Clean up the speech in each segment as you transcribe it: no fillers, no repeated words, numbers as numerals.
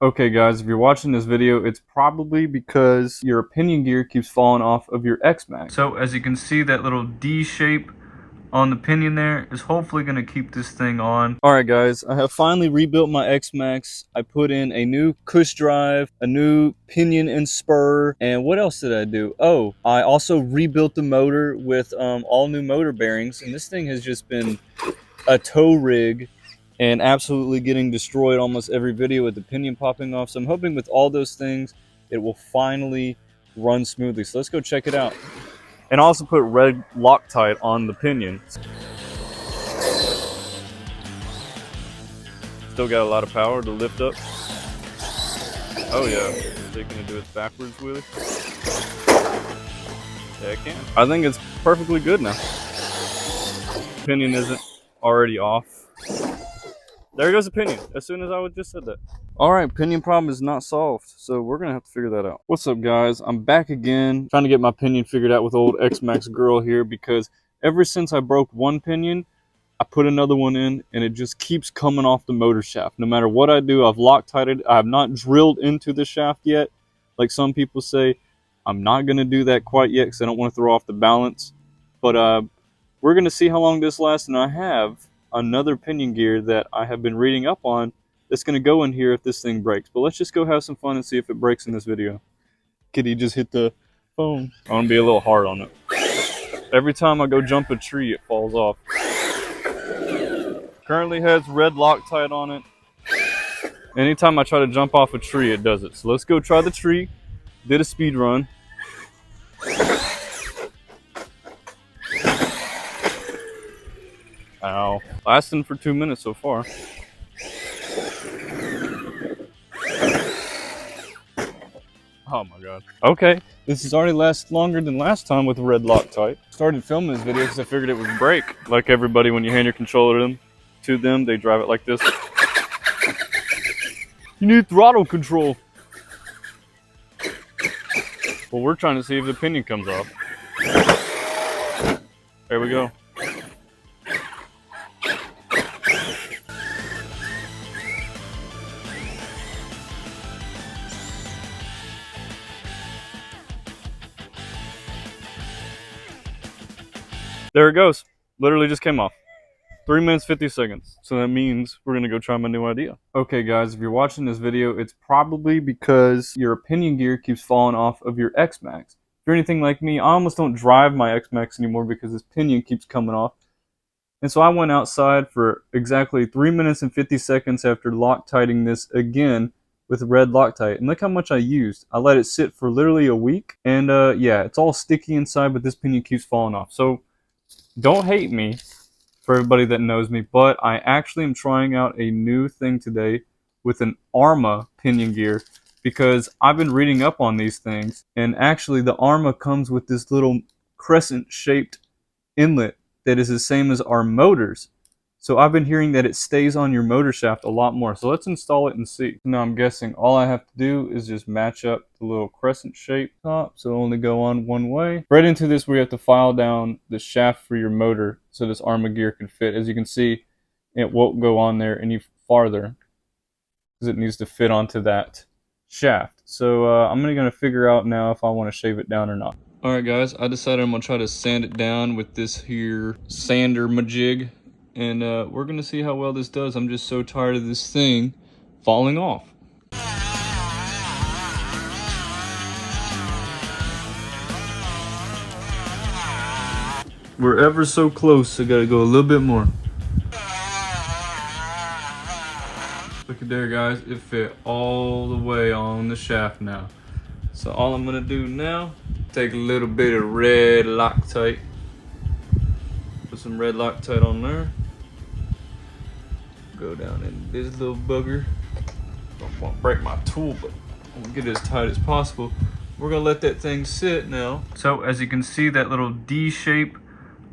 Okay guys, if you're watching this video, it's probably because your pinion gear keeps falling off of your Xmaxx. So as you can see, that little D shape on the pinion there is hopefully going to keep this thing on. Alright guys, I have finally rebuilt my Xmaxx. I put in a new cush drive, a new pinion and spur, and what else did I do? Oh, I also rebuilt the motor with all new motor bearings, and this thing has just been a tow rig and absolutely getting destroyed almost every video with the pinion popping off. So I'm hoping with all those things, it will finally run smoothly. So let's go check it out. And also put red Loctite on the pinion. Still got a lot of power to lift up. Oh yeah, is it gonna do its backwards wheelie? Yeah, it can. I think it's perfectly good now. Pinion isn't already off. There goes the pinion, as soon as I just said that. Alright, pinion problem is not solved, so we're gonna have to figure that out. What's up guys, I'm back again, trying to get my pinion figured out with old Xmaxx girl here, because ever since I broke one pinion, I put another one in, and it just keeps coming off the motor shaft. No matter what I do, I've Loctited, I have not drilled into the shaft yet, like some people say. I'm not gonna do that quite yet, because I don't want to throw off the balance. But we're gonna see how long this lasts, and I have another pinion gear that I have been reading up on that's going to go in here if this thing breaks. But let's just go have some fun and see if it breaks in this video. Kitty just hit the phone. I'm going to be a little hard on it. Every time I go jump a tree, it falls off. Currently has red Loctite on it. Anytime I try to jump off a tree, it does it. So let's go try the tree. Did a speed run. Ow. Lasting for 2 minutes so far. Oh my god. Okay, this has already lasted longer than last time with red Loctite. Started filming this video because I figured it would break. Like everybody, when you hand your controller to them, they drive it like this. You need throttle control. Well, we're trying to see if the pinion comes off. There we go. There it goes. Literally just came off. 3 minutes, 50 seconds. So that means we're going to go try my new idea. Okay guys, if you're watching this video, it's probably because your pinion gear keeps falling off of your Xmaxx. If you're anything like me, I almost don't drive my Xmaxx anymore because this pinion keeps coming off. And so I went outside for exactly 3 minutes and 50 seconds after Loctiting this again with red Loctite. And look how much I used. I let it sit for literally a week. And yeah, it's all sticky inside, but this pinion keeps falling off. So don't hate me for everybody that knows me, but I actually am trying out a new thing today with an Arrma pinion gear because I've been reading up on these things, and actually the Arrma comes with this little crescent-shaped inlet that is the same as our motors. So I've been hearing that it stays on your motor shaft a lot more. So let's install it and see. Now I'm guessing all I have to do is just match up the little crescent shape top, so it'll only go on one way. Right into this, we have to file down the shaft for your motor so this Arrma gear can fit. As you can see, it won't go on there any farther because it needs to fit onto that shaft. So I'm going to figure out now if I want to shave it down or not. Alright guys, I decided I'm going to try to sand it down with this here sander majig. And we're going to see how well this does. I'm just so tired of this thing falling off. We're ever so close. I got to go a little bit more. Look at there, guys. It fit all the way on the shaft now. So all I'm going to do now, take a little bit of red Loctite. Put some red Loctite on there. Go down in this little bugger. Don't want to break my tool, but I'm gonna get it as tight as possible. We're gonna let that thing sit now. So as you can see, that little D shape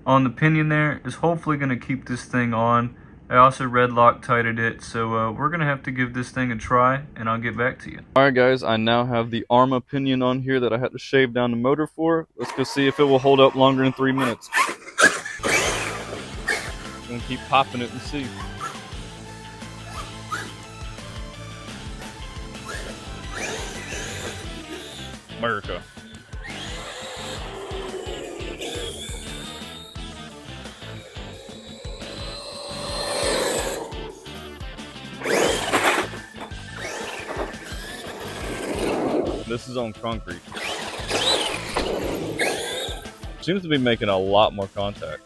on the pinion there is hopefully gonna keep this thing on. I also red Loctited it, so we're gonna have to give this thing a try, and I'll get back to you. All right, guys, I now have the Arrma pinion on here that I had to shave down the motor for. Let's go see if it will hold up longer than 3 minutes. I'm gonna keep popping it and see. America. This is on concrete. Seems to be making a lot more contact.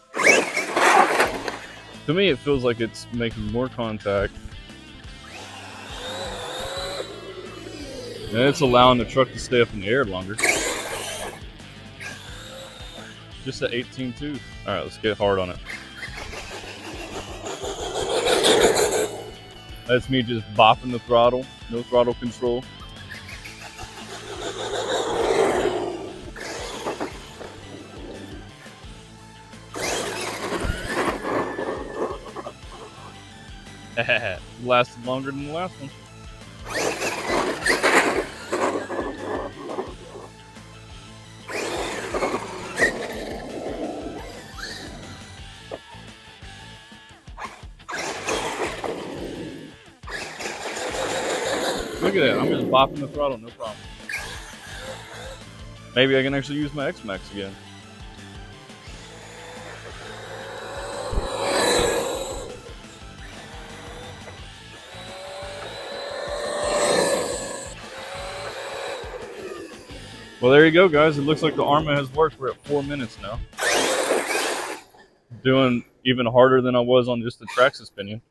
To me, it feels like it's making more contact. And it's allowing the truck to stay up in the air longer. Just at 18.2. Alright, let's get hard on it. That's me just bopping the throttle. No throttle control. Lasted longer than the last one. Look at that, I'm just bopping the throttle, no problem. Maybe I can actually use my Xmaxx again. Well, there you go, guys. It looks like the Arrma has worked. We're at 4 minutes now. Doing even harder than I was on just the Traxxas Pinion.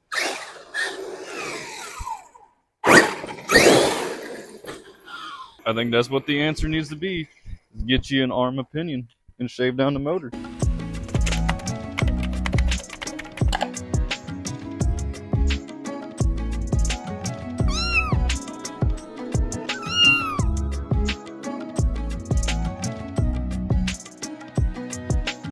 I think that's what the answer needs to be. Get you an Arrma Pinion and shave down the motor.